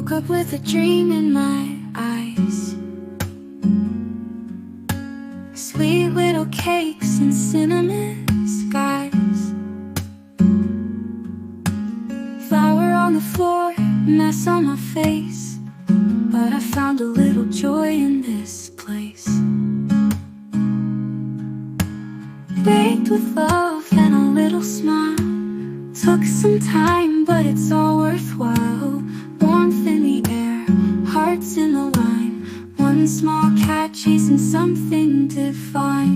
Woke up with a dream in my eyes. Sweet little cakes and cinnamon skies. Flour on the floor, mess on my face, but I found a little joy in this place. Baked with love and a little smile. Took some time, but it's all worthwhile. Warmth in the air, hearts in the line. One small cat chasing something divine.